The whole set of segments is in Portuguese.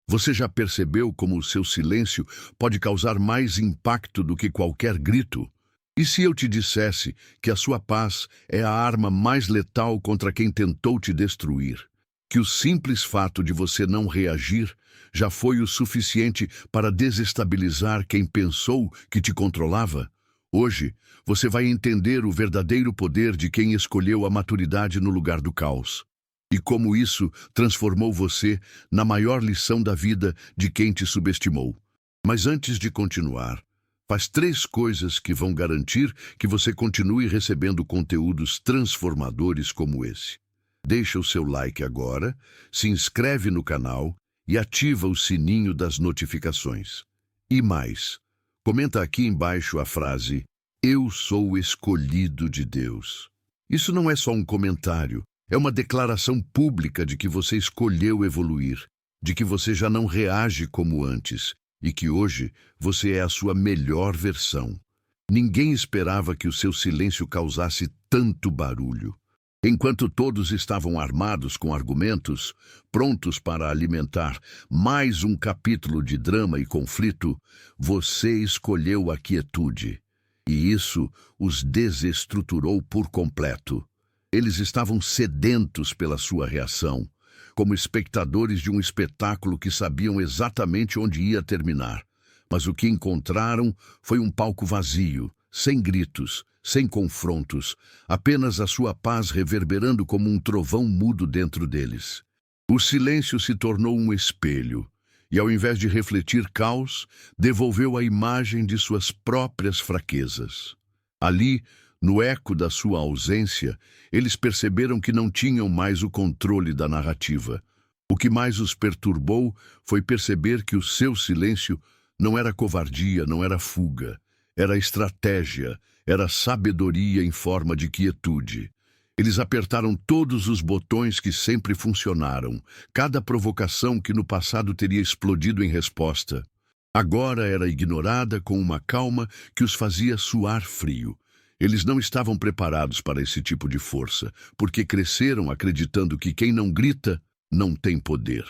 Você já percebeu como o seu silêncio pode causar mais impacto do que qualquer grito? E se eu te dissesse que a sua paz é a arma mais letal contra quem tentou te destruir? Que o simples fato de você não reagir já foi o suficiente para desestabilizar quem pensou que te controlava? Hoje, você vai entender o verdadeiro poder de quem escolheu a maturidade no lugar do caos. E como isso transformou você na maior lição da vida de quem te subestimou. Mas antes de continuar, faz 3 coisas que vão garantir que você continue recebendo conteúdos transformadores como esse. Deixa o seu like agora, se inscreve no canal e ativa o sininho das notificações. E mais, comenta aqui embaixo a frase "Eu sou escolhido de Deus". Isso não é só um comentário, é uma declaração pública de que você escolheu evoluir, de que você já não reage como antes e que hoje você é a sua melhor versão. Ninguém esperava que o seu silêncio causasse tanto barulho. Enquanto todos estavam armados com argumentos, prontos para alimentar mais um capítulo de drama e conflito, você escolheu a quietude. E isso os desestruturou por completo. Eles estavam sedentos pela sua reação, como espectadores de um espetáculo que sabiam exatamente onde ia terminar. Mas o que encontraram foi um palco vazio, sem gritos, sem confrontos, apenas a sua paz reverberando como um trovão mudo dentro deles. O silêncio se tornou um espelho, e ao invés de refletir caos, devolveu a imagem de suas próprias fraquezas. Ali, no eco da sua ausência, eles perceberam que não tinham mais o controle da narrativa. O que mais os perturbou foi perceber que o seu silêncio não era covardia, não era fuga. Era estratégia, era sabedoria em forma de quietude. Eles apertaram todos os botões que sempre funcionaram, cada provocação que no passado teria explodido em resposta. Agora era ignorada com uma calma que os fazia suar frio. Eles não estavam preparados para esse tipo de força, porque cresceram acreditando que quem não grita não tem poder.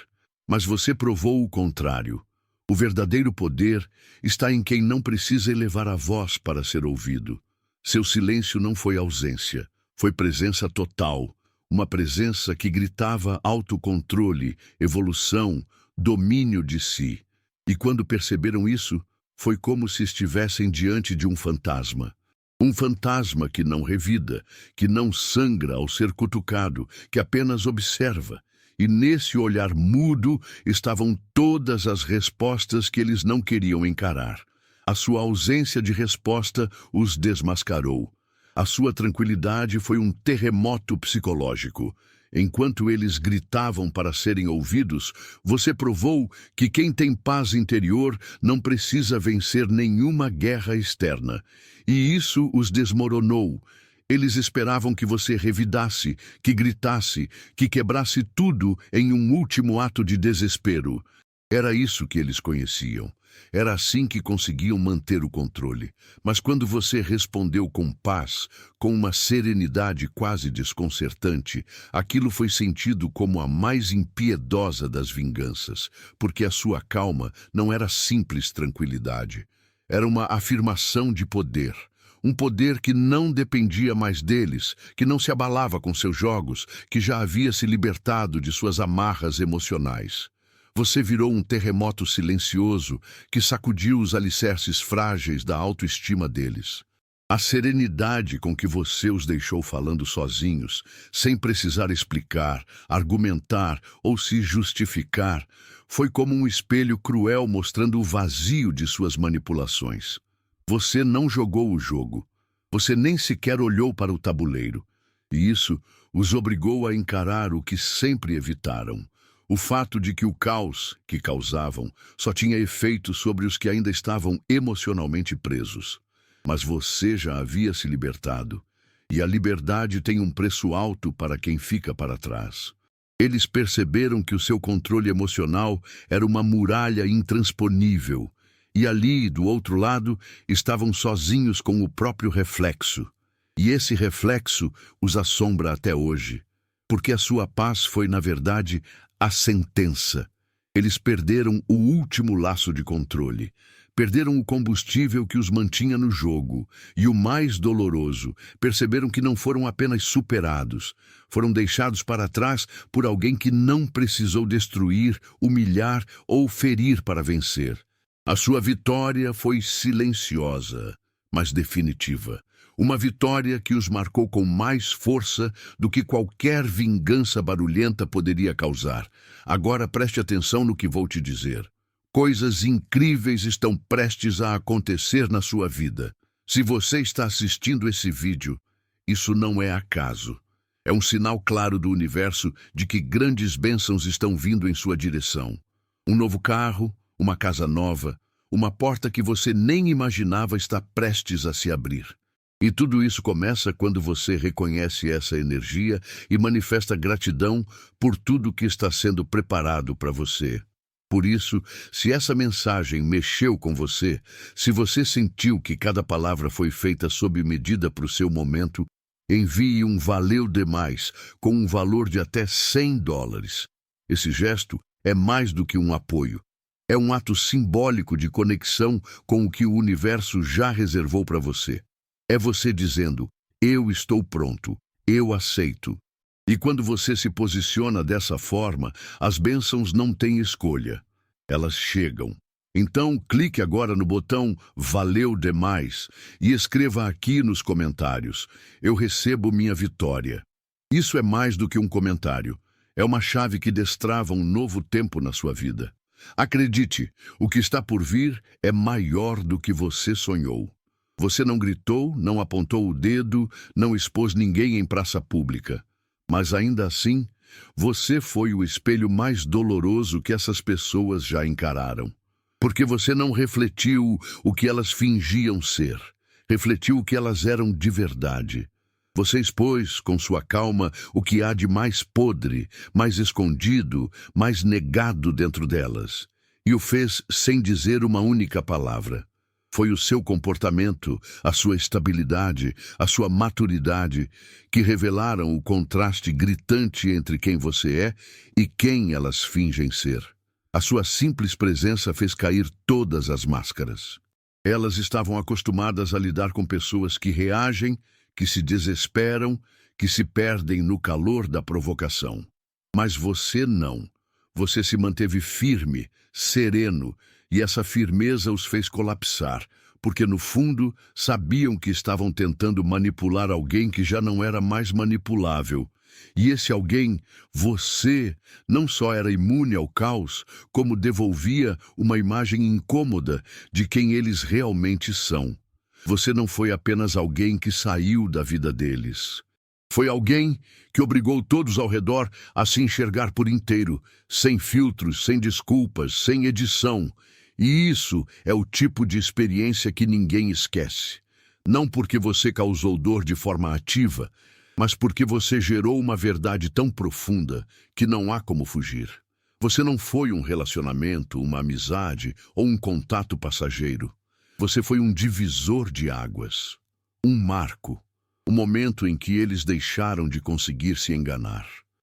Mas você provou o contrário. O verdadeiro poder está em quem não precisa elevar a voz para ser ouvido. Seu silêncio não foi ausência, foi presença total, uma presença que gritava autocontrole, evolução, domínio de si. E quando perceberam isso, foi como se estivessem diante de um fantasma. Um fantasma que não revida, que não sangra ao ser cutucado, que apenas observa. E nesse olhar mudo estavam todas as respostas que eles não queriam encarar. A sua ausência de resposta os desmascarou. A sua tranquilidade foi um terremoto psicológico. Enquanto eles gritavam para serem ouvidos, você provou que quem tem paz interior não precisa vencer nenhuma guerra externa. E isso os desmoronou. Eles esperavam que você revidasse, que gritasse, que quebrasse tudo em um último ato de desespero. Era isso que eles conheciam. Era assim que conseguiam manter o controle. Mas quando você respondeu com paz, com uma serenidade quase desconcertante, aquilo foi sentido como a mais impiedosa das vinganças, porque a sua calma não era simples tranquilidade. Era uma afirmação de poder. Um poder que não dependia mais deles, que não se abalava com seus jogos, que já havia se libertado de suas amarras emocionais. Você virou um terremoto silencioso que sacudiu os alicerces frágeis da autoestima deles. A serenidade com que você os deixou falando sozinhos, sem precisar explicar, argumentar ou se justificar, foi como um espelho cruel mostrando o vazio de suas manipulações. Você não jogou o jogo. Você nem sequer olhou para o tabuleiro. E isso os obrigou a encarar o que sempre evitaram. O fato de que o caos que causavam só tinha efeito sobre os que ainda estavam emocionalmente presos. Mas você já havia se libertado. E a liberdade tem um preço alto para quem fica para trás. Eles perceberam que o seu controle emocional era uma muralha intransponível. E ali, do outro lado, estavam sozinhos com o próprio reflexo. E esse reflexo os assombra até hoje, porque a sua paz foi, na verdade, a sentença. Eles perderam o último laço de controle. Perderam o combustível que os mantinha no jogo. E o mais doloroso, perceberam que não foram apenas superados. Foram deixados para trás por alguém que não precisou destruir, humilhar ou ferir para vencer. A sua vitória foi silenciosa, mas definitiva. Uma vitória que os marcou com mais força do que qualquer vingança barulhenta poderia causar. Agora preste atenção no que vou te dizer. Coisas incríveis estão prestes a acontecer na sua vida. Se você está assistindo esse vídeo, isso não é acaso. É um sinal claro do universo de que grandes bênçãos estão vindo em sua direção. Um novo carro, uma casa nova, uma porta que você nem imaginava está prestes a se abrir. E tudo isso começa quando você reconhece essa energia e manifesta gratidão por tudo que está sendo preparado para você. Por isso, se essa mensagem mexeu com você, se você sentiu que cada palavra foi feita sob medida para o seu momento, envie um valeu demais com um valor de até $100. Esse gesto é mais do que um apoio. É um ato simbólico de conexão com o que o universo já reservou para você. É você dizendo, eu estou pronto, eu aceito. E quando você se posiciona dessa forma, as bênçãos não têm escolha. Elas chegam. Então, clique agora no botão Valeu Demais e escreva aqui nos comentários, eu recebo minha vitória. Isso é mais do que um comentário. É uma chave que destrava um novo tempo na sua vida. Acredite, o que está por vir é maior do que você sonhou. Você não gritou, não apontou o dedo, não expôs ninguém em praça pública. Mas ainda assim, você foi o espelho mais doloroso que essas pessoas já encararam. Porque você não refletiu o que elas fingiam ser. Refletiu o que elas eram de verdade. Você expôs, com sua calma, o que há de mais podre, mais escondido, mais negado dentro delas. E o fez sem dizer uma única palavra. Foi o seu comportamento, a sua estabilidade, a sua maturidade, que revelaram o contraste gritante entre quem você é e quem elas fingem ser. A sua simples presença fez cair todas as máscaras. Elas estavam acostumadas a lidar com pessoas que reagem, que se desesperam, que se perdem no calor da provocação. Mas você não. Você se manteve firme, sereno, e essa firmeza os fez colapsar, porque no fundo sabiam que estavam tentando manipular alguém que já não era mais manipulável. E esse alguém, você, não só era imune ao caos, como devolvia uma imagem incômoda de quem eles realmente são. Você não foi apenas alguém que saiu da vida deles. Foi alguém que obrigou todos ao redor a se enxergar por inteiro, sem filtros, sem desculpas, sem edição. E isso é o tipo de experiência que ninguém esquece. Não porque você causou dor de forma ativa, mas porque você gerou uma verdade tão profunda que não há como fugir. Você não foi um relacionamento, uma amizade ou um contato passageiro. Você foi um divisor de águas, um marco, o momento em que eles deixaram de conseguir se enganar.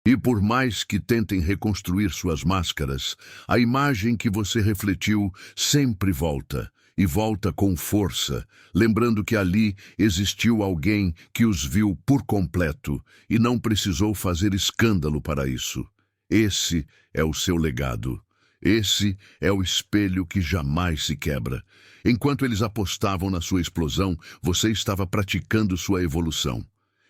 E por mais que tentem reconstruir suas máscaras, a imagem que você refletiu sempre volta, e volta com força, lembrando que ali existiu alguém que os viu por completo e não precisou fazer escândalo para isso. Esse é o seu legado. Esse é o espelho que jamais se quebra. Enquanto eles apostavam na sua explosão, você estava praticando sua evolução.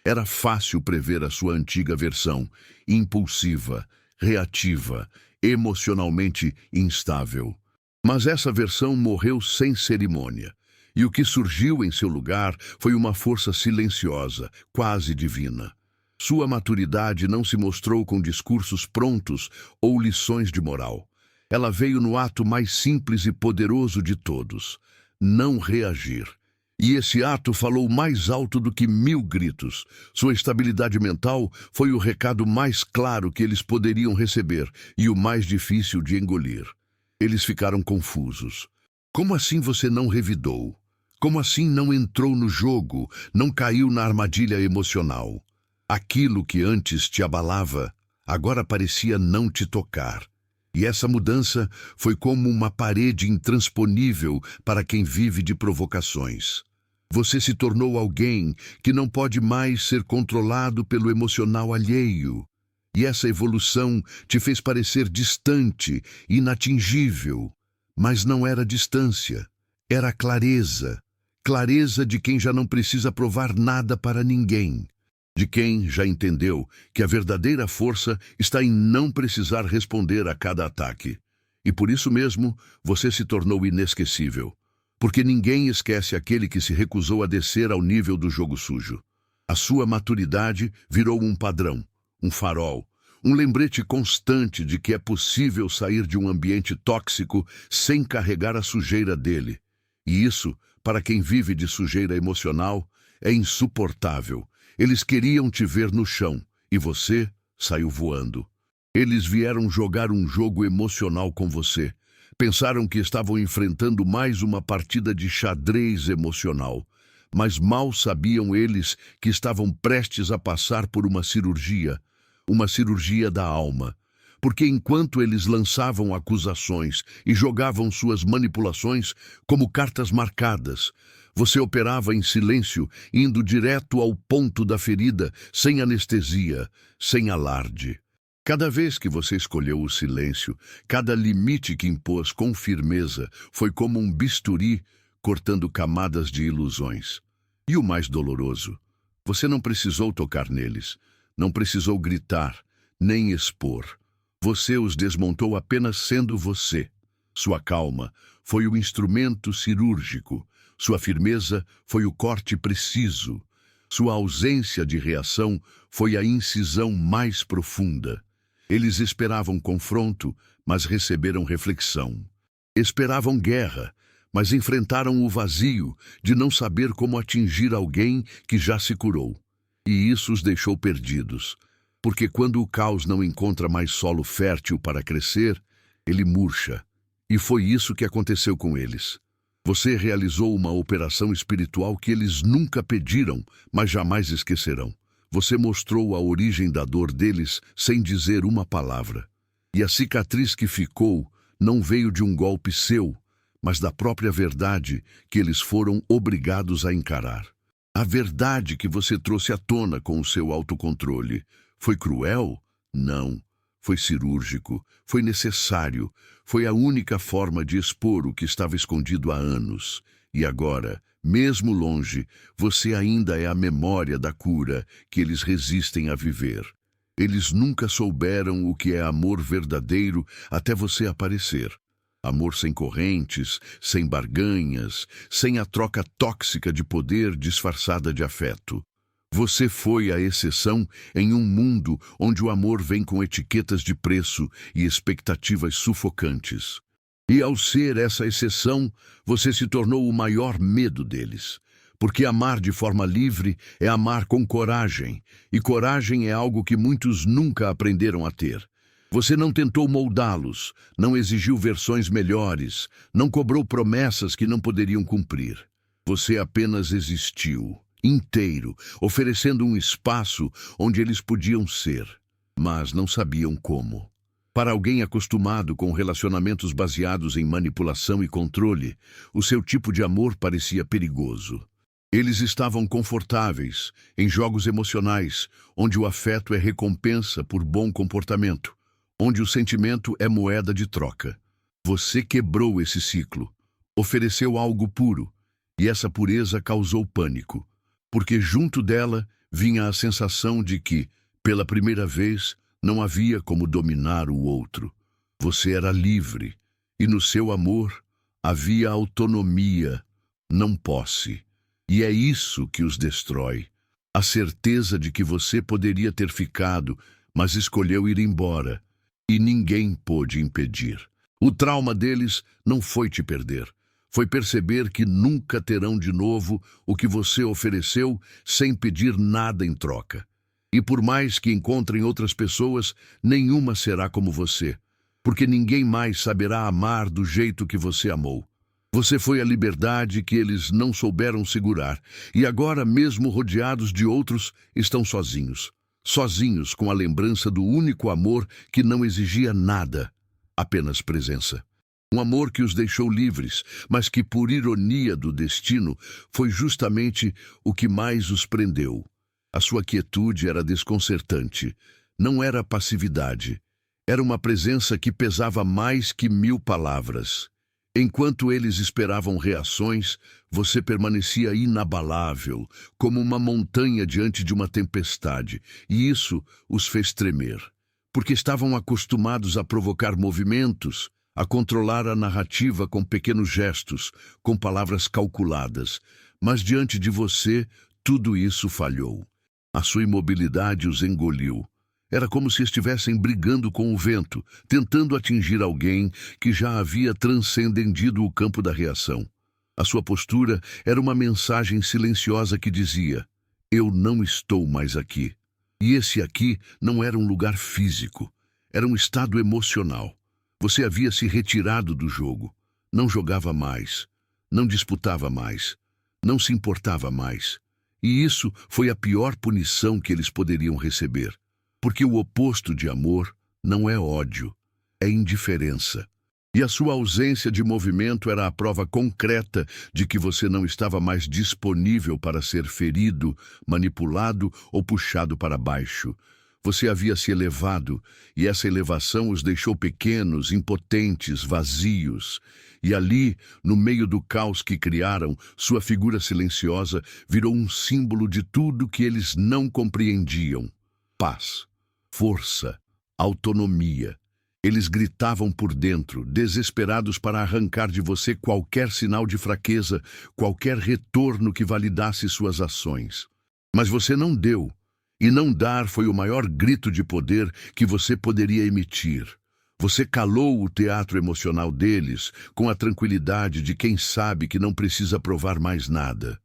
Era fácil prever a sua antiga versão, impulsiva, reativa, emocionalmente instável. Mas essa versão morreu sem cerimônia, e o que surgiu em seu lugar foi uma força silenciosa, quase divina. Sua maturidade não se mostrou com discursos prontos ou lições de moral. Ela veio no ato mais simples e poderoso de todos: não reagir. E esse ato falou mais alto do que 1000 gritos. Sua estabilidade mental foi o recado mais claro que eles poderiam receber e o mais difícil de engolir. Eles ficaram confusos. Como assim você não revidou? Como assim não entrou no jogo, não caiu na armadilha emocional? Aquilo que antes te abalava, agora parecia não te tocar. E essa mudança foi como uma parede intransponível para quem vive de provocações. Você se tornou alguém que não pode mais ser controlado pelo emocional alheio. E essa evolução te fez parecer distante, inatingível. Mas não era distância, era clareza. Clareza de quem já não precisa provar nada para ninguém. De quem já entendeu que a verdadeira força está em não precisar responder a cada ataque. E por isso mesmo, você se tornou inesquecível. Porque ninguém esquece aquele que se recusou a descer ao nível do jogo sujo. A sua maturidade virou um padrão, um farol, um lembrete constante de que é possível sair de um ambiente tóxico sem carregar a sujeira dele. E isso, para quem vive de sujeira emocional, é insuportável. Eles queriam te ver no chão, e você saiu voando. Eles vieram jogar um jogo emocional com você. Pensaram que estavam enfrentando mais uma partida de xadrez emocional. Mas mal sabiam eles que estavam prestes a passar por uma cirurgia da alma. Porque enquanto eles lançavam acusações e jogavam suas manipulações como cartas marcadas, você operava em silêncio, indo direto ao ponto da ferida, sem anestesia, sem alarde. Cada vez que você escolheu o silêncio, cada limite que impôs com firmeza foi como um bisturi cortando camadas de ilusões. E o mais doloroso, você não precisou tocar neles, não precisou gritar, nem expor. Você os desmontou apenas sendo você. Sua calma foi o instrumento cirúrgico. Sua firmeza foi o corte preciso. Sua ausência de reação foi a incisão mais profunda. Eles esperavam confronto, mas receberam reflexão. Esperavam guerra, mas enfrentaram o vazio de não saber como atingir alguém que já se curou. E isso os deixou perdidos. Porque quando o caos não encontra mais solo fértil para crescer, ele murcha. E foi isso que aconteceu com eles. Você realizou uma operação espiritual que eles nunca pediram, mas jamais esquecerão. Você mostrou a origem da dor deles sem dizer uma palavra. E a cicatriz que ficou não veio de um golpe seu, mas da própria verdade que eles foram obrigados a encarar. A verdade que você trouxe à tona com o seu autocontrole. Foi cruel? Não. Foi cirúrgico, foi necessário, foi a única forma de expor o que estava escondido há anos. E agora, mesmo longe, você ainda é a memória da cura que eles resistem a viver. Eles nunca souberam o que é amor verdadeiro até você aparecer. Amor sem correntes, sem barganhas, sem a troca tóxica de poder disfarçada de afeto. Você foi a exceção em um mundo onde o amor vem com etiquetas de preço e expectativas sufocantes. E ao ser essa exceção, você se tornou o maior medo deles. Porque amar de forma livre é amar com coragem, e coragem é algo que muitos nunca aprenderam a ter. Você não tentou moldá-los, não exigiu versões melhores, não cobrou promessas que não poderiam cumprir. Você apenas existiu. Inteiro, oferecendo um espaço onde eles podiam ser, mas não sabiam como. Para alguém acostumado com relacionamentos baseados em manipulação e controle, o seu tipo de amor parecia perigoso. Eles estavam confortáveis em jogos emocionais, onde o afeto é recompensa por bom comportamento, onde o sentimento é moeda de troca. Você quebrou esse ciclo, ofereceu algo puro, e essa pureza causou pânico. Porque junto dela vinha a sensação de que, pela primeira vez, não havia como dominar o outro. Você era livre, e no seu amor havia autonomia, não posse. E é isso que os destrói. A certeza de que você poderia ter ficado, mas escolheu ir embora, e ninguém pôde impedir. O trauma deles não foi te perder. Foi perceber que nunca terão de novo o que você ofereceu sem pedir nada em troca. E por mais que encontrem outras pessoas, nenhuma será como você, porque ninguém mais saberá amar do jeito que você amou. Você foi a liberdade que eles não souberam segurar, e agora, mesmo rodeados de outros, estão sozinhos. Sozinhos com a lembrança do único amor que não exigia nada. apenas presença. Um amor que os deixou livres, mas que, por ironia do destino, foi justamente o que mais os prendeu. A sua quietude era desconcertante. Não era passividade. Era uma presença que pesava mais que 1000 palavras. Enquanto eles esperavam reações, você permanecia inabalável, como uma montanha diante de uma tempestade, e isso os fez tremer, porque estavam acostumados a provocar movimentos, a controlar a narrativa com pequenos gestos, com palavras calculadas. Mas diante de você, tudo isso falhou. A sua imobilidade os engoliu. Era como se estivessem brigando com o vento, tentando atingir alguém que já havia transcendido o campo da reação. A sua postura era uma mensagem silenciosa que dizia: eu não estou mais aqui. E esse aqui não era um lugar físico, era um estado emocional. Você havia se retirado do jogo, não jogava mais, não disputava mais, não se importava mais. E isso foi a pior punição que eles poderiam receber. Porque o oposto de amor não é ódio, é indiferença. E a sua ausência de movimento era a prova concreta de que você não estava mais disponível para ser ferido, manipulado ou puxado para baixo. Você havia se elevado, e essa elevação os deixou pequenos, impotentes, vazios. E ali, no meio do caos que criaram, sua figura silenciosa virou um símbolo de tudo que eles não compreendiam. Paz, força, autonomia. Eles gritavam por dentro, desesperados para arrancar de você qualquer sinal de fraqueza, qualquer retorno que validasse suas ações. Mas você não deu. E não dar foi o maior grito de poder que você poderia emitir. Você calou o teatro emocional deles com a tranquilidade de quem sabe que não precisa provar mais nada.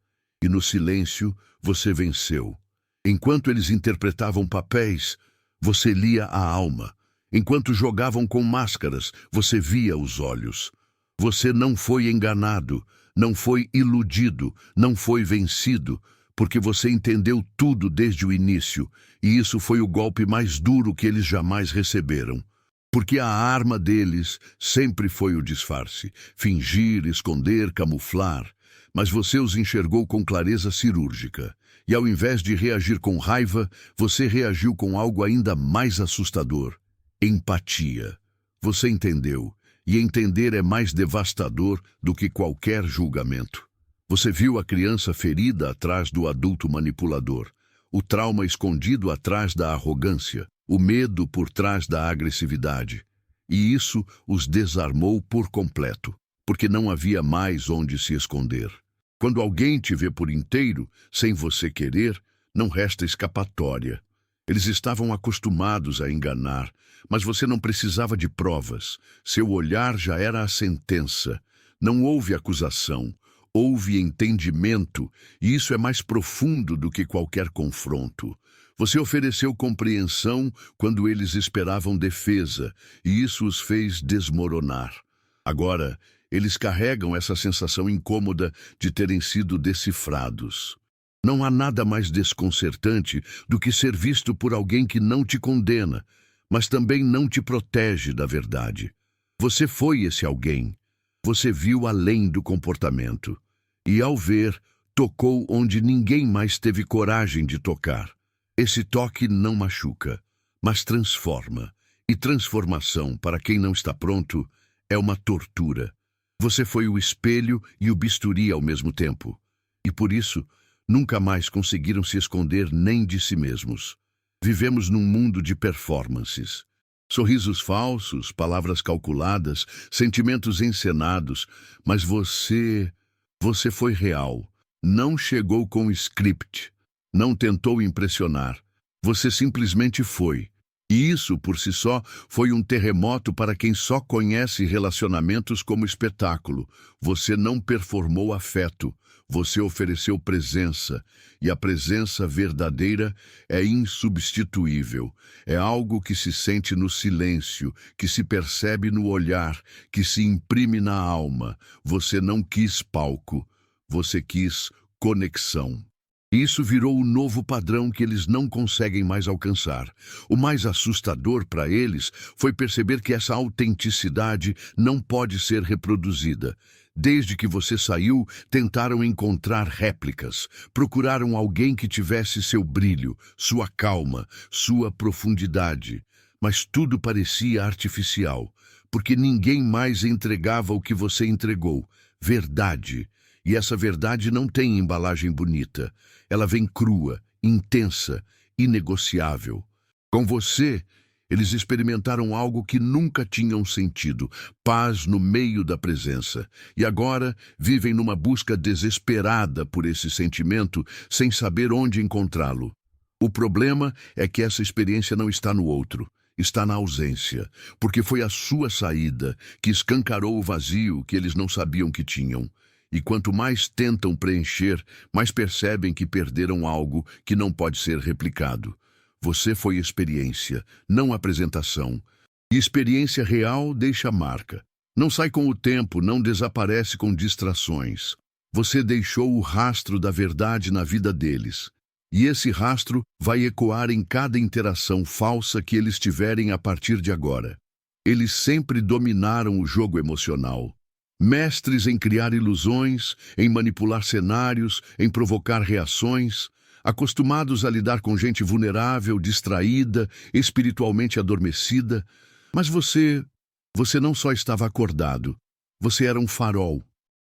E no silêncio, você venceu. Enquanto eles interpretavam papéis, você lia a alma. Enquanto jogavam com máscaras, você via os olhos. Você não foi enganado, não foi iludido, não foi vencido, porque você entendeu tudo desde o início, e isso foi o golpe mais duro que eles jamais receberam. Porque a arma deles sempre foi o disfarce, fingir, esconder, camuflar. Mas você os enxergou com clareza cirúrgica, e ao invés de reagir com raiva, você reagiu com algo ainda mais assustador: empatia. Você entendeu, e entender é mais devastador do que qualquer julgamento. Você viu a criança ferida atrás do adulto manipulador, o trauma escondido atrás da arrogância, o medo por trás da agressividade. E isso os desarmou por completo, porque não havia mais onde se esconder. Quando alguém te vê por inteiro, sem você querer, não resta escapatória. Eles estavam acostumados a enganar, mas você não precisava de provas. Seu olhar já era a sentença. Não houve acusação. Houve entendimento, e isso é mais profundo do que qualquer confronto. Você ofereceu compreensão quando eles esperavam defesa, e isso os fez desmoronar. Agora, eles carregam essa sensação incômoda de terem sido decifrados. Não há nada mais desconcertante do que ser visto por alguém que não te condena, mas também não te protege da verdade. Você foi esse alguém. Você viu além do comportamento. E ao ver, tocou onde ninguém mais teve coragem de tocar. Esse toque não machuca, mas transforma. E transformação, para quem não está pronto, é uma tortura. Você foi o espelho e o bisturi ao mesmo tempo. E por isso, nunca mais conseguiram se esconder nem de si mesmos. Vivemos num mundo de performances. Sorrisos falsos, palavras calculadas, sentimentos encenados, mas você foi real. Não chegou com script, não tentou impressionar. Você simplesmente foi. E isso, por si só, foi um terremoto para quem só conhece relacionamentos como espetáculo. Você não performou afeto, você ofereceu presença. E a presença verdadeira é insubstituível. É algo que se sente no silêncio, que se percebe no olhar, que se imprime na alma. Você não quis palco, você quis conexão. E isso virou o novo padrão que eles não conseguem mais alcançar. O mais assustador para eles foi perceber que essa autenticidade não pode ser reproduzida. Desde que você saiu, tentaram encontrar réplicas. Procuraram alguém que tivesse seu brilho, sua calma, sua profundidade. Mas tudo parecia artificial, porque ninguém mais entregava o que você entregou. Verdade. E essa verdade não tem embalagem bonita. Ela vem crua, intensa, inegociável. Com você, eles experimentaram algo que nunca tinham sentido, paz no meio da presença. E agora vivem numa busca desesperada por esse sentimento, sem saber onde encontrá-lo. O problema é que essa experiência não está no outro, está na ausência, porque foi a sua saída que escancarou o vazio que eles não sabiam que tinham. E quanto mais tentam preencher, mais percebem que perderam algo que não pode ser replicado. Você foi experiência, não apresentação. E experiência real deixa marca. Não sai com o tempo, não desaparece com distrações. Você deixou o rastro da verdade na vida deles. E esse rastro vai ecoar em cada interação falsa que eles tiverem a partir de agora. Eles sempre dominaram o jogo emocional. Mestres em criar ilusões, em manipular cenários, em provocar reações, acostumados a lidar com gente vulnerável, distraída, espiritualmente adormecida. Mas você não só estava acordado, você era um farol.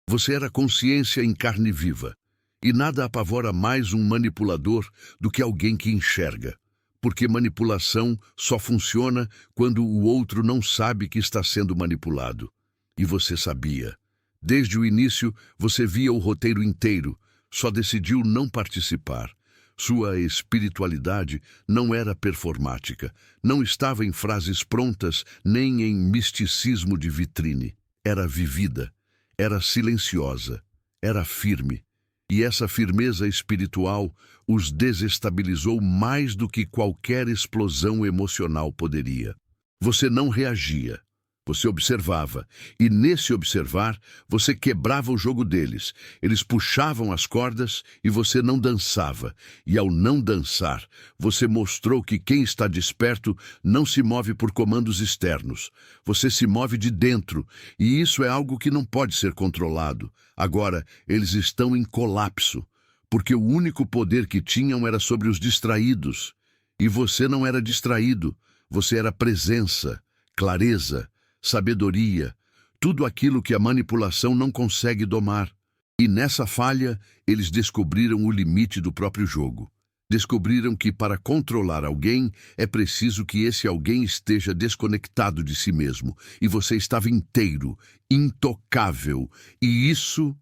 Você era consciência em carne viva. E nada apavora mais um manipulador do que alguém que enxerga. Porque manipulação só funciona quando o outro não sabe que está sendo manipulado. E você sabia. Desde o início, você via o roteiro inteiro, só decidiu não participar. Sua espiritualidade não era performática, não estava em frases prontas, nem em misticismo de vitrine. Era vivida, era silenciosa, era firme. E essa firmeza espiritual os desestabilizou mais do que qualquer explosão emocional poderia. Você não reagia. Você observava, e nesse observar, você quebrava o jogo deles. Eles puxavam as cordas e você não dançava. E ao não dançar, você mostrou que quem está desperto não se move por comandos externos. Você se move de dentro, e isso é algo que não pode ser controlado. Agora, eles estão em colapso, porque o único poder que tinham era sobre os distraídos. E você não era distraído, você era presença, clareza, sabedoria, tudo aquilo que a manipulação não consegue domar. E nessa falha, eles descobriram o limite do próprio jogo. Descobriram que para controlar alguém, é preciso que esse alguém esteja desconectado de si mesmo. E você estava inteiro, intocável. E isso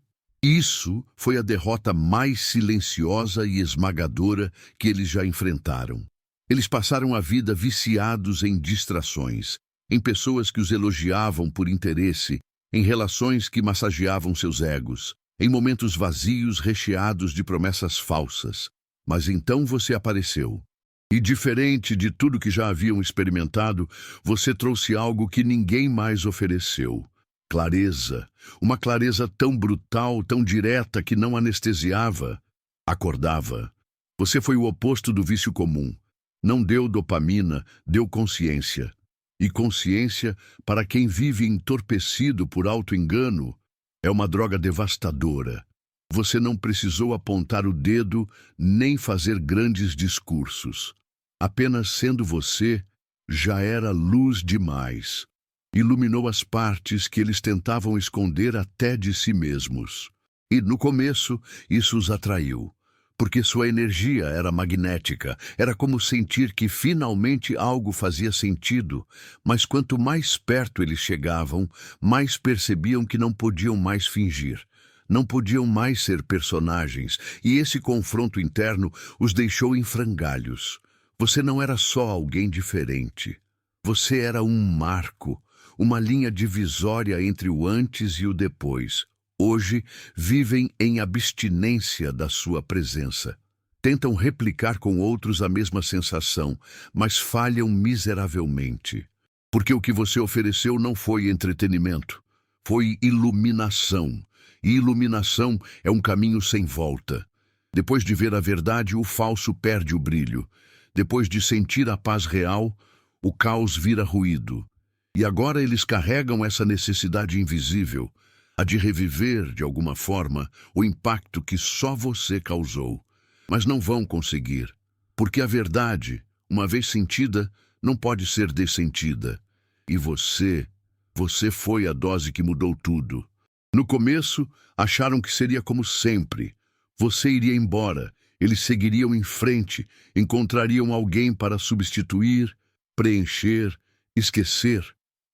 foi a derrota mais silenciosa e esmagadora que eles já enfrentaram. Eles passaram a vida viciados em distrações, em pessoas que os elogiavam por interesse, em relações que massageavam seus egos, em momentos vazios recheados de promessas falsas. Mas então você apareceu. E diferente de tudo que já haviam experimentado, você trouxe algo que ninguém mais ofereceu. Clareza. Uma clareza tão brutal, tão direta que não anestesiava. Acordava. Você foi o oposto do vício comum. Não deu dopamina, deu consciência. E consciência, para quem vive entorpecido por auto-engano, é uma droga devastadora. Você não precisou apontar o dedo nem fazer grandes discursos. Apenas sendo você, já era luz demais. Iluminou as partes que eles tentavam esconder até de si mesmos. E no começo, isso os atraiu. Porque sua energia era magnética, era como sentir que finalmente algo fazia sentido, mas quanto mais perto eles chegavam, mais percebiam que não podiam mais fingir, não podiam mais ser personagens, e esse confronto interno os deixou em frangalhos. Você não era só alguém diferente, você era um marco, uma linha divisória entre o antes e o depois. Hoje, vivem em abstinência da sua presença. Tentam replicar com outros a mesma sensação, mas falham miseravelmente. Porque o que você ofereceu não foi entretenimento, foi iluminação. E iluminação é um caminho sem volta. Depois de ver a verdade, o falso perde o brilho. Depois de sentir a paz real, o caos vira ruído. E agora eles carregam essa necessidade invisível, a de reviver, de alguma forma, o impacto que só você causou. Mas não vão conseguir, porque a verdade, uma vez sentida, não pode ser dessentida. E você foi a dose que mudou tudo. No começo, acharam que seria como sempre. Você iria embora, eles seguiriam em frente, encontrariam alguém para substituir, preencher, esquecer.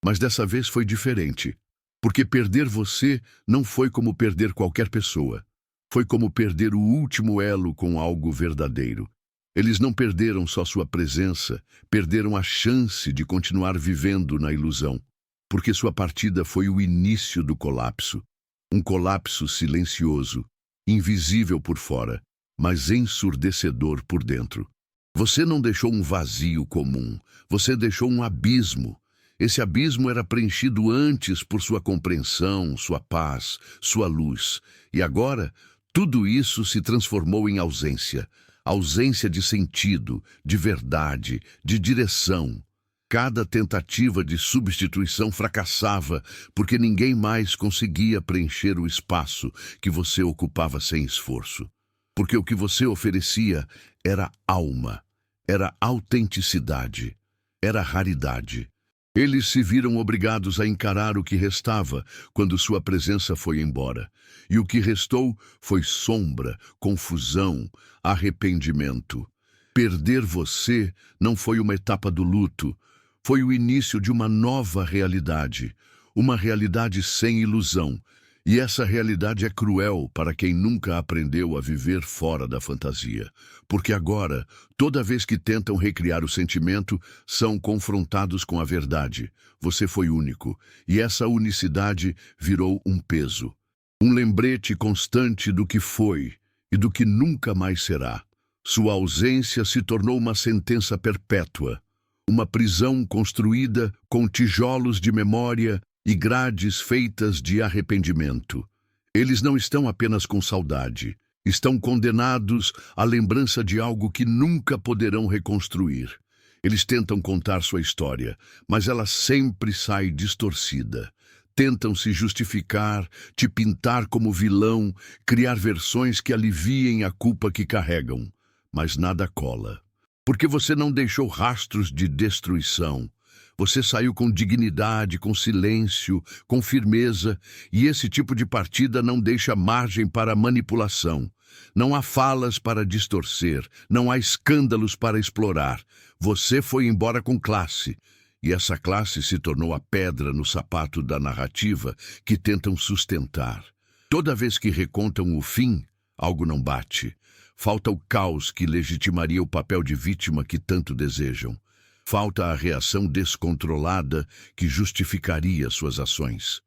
Mas dessa vez foi diferente, porque perder você não foi como perder qualquer pessoa. Foi como perder o último elo com algo verdadeiro. Eles não perderam só sua presença, perderam a chance de continuar vivendo na ilusão, porque sua partida foi o início do colapso. Um colapso silencioso, invisível por fora, mas ensurdecedor por dentro. Você não deixou um vazio comum, você deixou um abismo. Esse abismo era preenchido antes por sua compreensão, sua paz, sua luz. E agora, tudo isso se transformou em ausência. Ausência de sentido, de verdade, de direção. Cada tentativa de substituição fracassava, porque ninguém mais conseguia preencher o espaço que você ocupava sem esforço. Porque o que você oferecia era alma, era autenticidade, era raridade. Eles se viram obrigados a encarar o que restava quando sua presença foi embora. E o que restou foi sombra, confusão, arrependimento. Perder você não foi uma etapa do luto, foi o início de uma nova realidade, uma realidade sem ilusão. E essa realidade é cruel para quem nunca aprendeu a viver fora da fantasia. Porque agora, toda vez que tentam recriar o sentimento, são confrontados com a verdade. Você foi único, e essa unicidade virou um peso. Um lembrete constante do que foi e do que nunca mais será. Sua ausência se tornou uma sentença perpétua, uma prisão construída com tijolos de memória e grades feitas de arrependimento. Eles não estão apenas com saudade, estão condenados à lembrança de algo que nunca poderão reconstruir. Eles tentam contar sua história, mas ela sempre sai distorcida. Tentam se justificar, te pintar como vilão, criar versões que aliviem a culpa que carregam. Mas nada cola. Porque você não deixou rastros de destruição. Você saiu com dignidade, com silêncio, com firmeza, e esse tipo de partida não deixa margem para manipulação. Não há falas para distorcer, não há escândalos para explorar. Você foi embora com classe, e essa classe se tornou a pedra no sapato da narrativa que tentam sustentar. Toda vez que recontam o fim, algo não bate. Falta o caos que legitimaria o papel de vítima que tanto desejam. Falta a reação descontrolada que justificaria suas ações.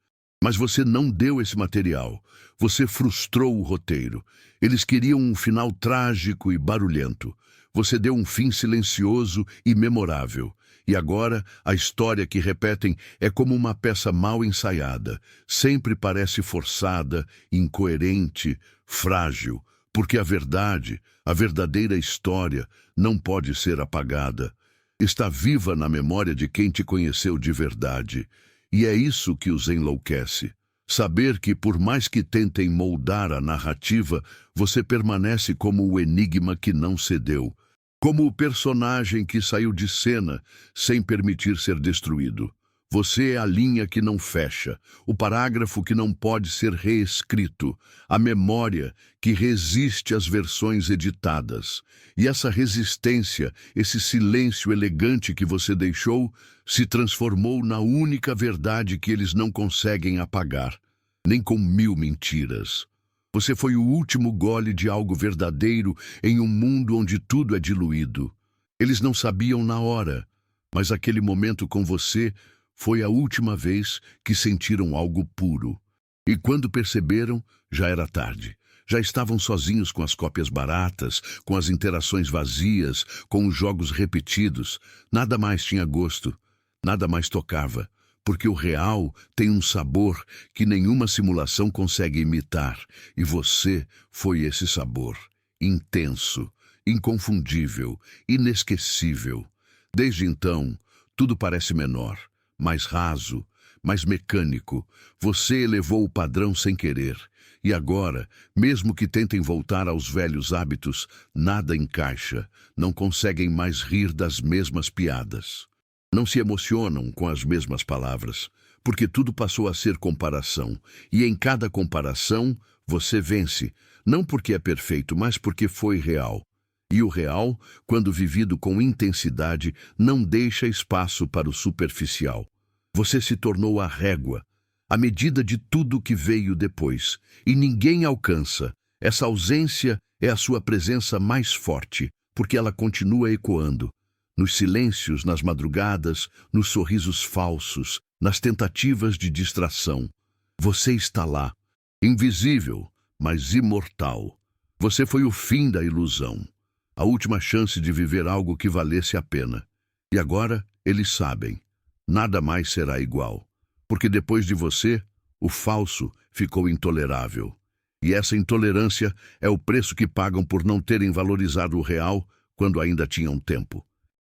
Mas você não deu esse material. Você frustrou o roteiro. Eles queriam um final trágico e barulhento. Você deu um fim silencioso e memorável. E agora, a história que repetem é como uma peça mal ensaiada. Sempre parece forçada, incoerente, frágil. Porque a verdade, a verdadeira história, não pode ser apagada. Está viva na memória de quem te conheceu de verdade. E é isso que os enlouquece. Saber que, por mais que tentem moldar a narrativa, você permanece como o enigma que não cedeu. Como o personagem que saiu de cena sem permitir ser destruído. Você é a linha que não fecha, o parágrafo que não pode ser reescrito, a memória que resiste às versões editadas. E essa resistência, esse silêncio elegante que você deixou, se transformou na única verdade que eles não conseguem apagar, nem com 1000 mentiras. Você foi o último gole de algo verdadeiro em um mundo onde tudo é diluído. Eles não sabiam na hora, mas aquele momento com você foi a última vez que sentiram algo puro. E quando perceberam, já era tarde. Já estavam sozinhos com as cópias baratas, com as interações vazias, com os jogos repetidos. Nada mais tinha gosto, nada mais tocava, porque o real tem um sabor que nenhuma simulação consegue imitar, e você foi esse sabor. intenso, inconfundível, inesquecível. Desde então, tudo parece menor, mais raso, mais mecânico. Você elevou o padrão sem querer. E agora, mesmo que tentem voltar aos velhos hábitos, nada encaixa. Não conseguem mais rir das mesmas piadas. Não se emocionam com as mesmas palavras, porque tudo passou a ser comparação. E em cada comparação, você vence, não porque é perfeito, mas porque foi real. E o real, quando vivido com intensidade, não deixa espaço para o superficial. Você se tornou a régua, a medida de tudo que veio depois, e ninguém alcança. Essa ausência é a sua presença mais forte, porque ela continua ecoando. Nos silêncios, nas madrugadas, nos sorrisos falsos, nas tentativas de distração. Você está lá, invisível, mas imortal. Você foi o fim da ilusão, a última chance de viver algo que valesse a pena. E agora, eles sabem, nada mais será igual. Porque depois de você, o falso ficou intolerável. E essa intolerância é o preço que pagam por não terem valorizado o real quando ainda tinham tempo.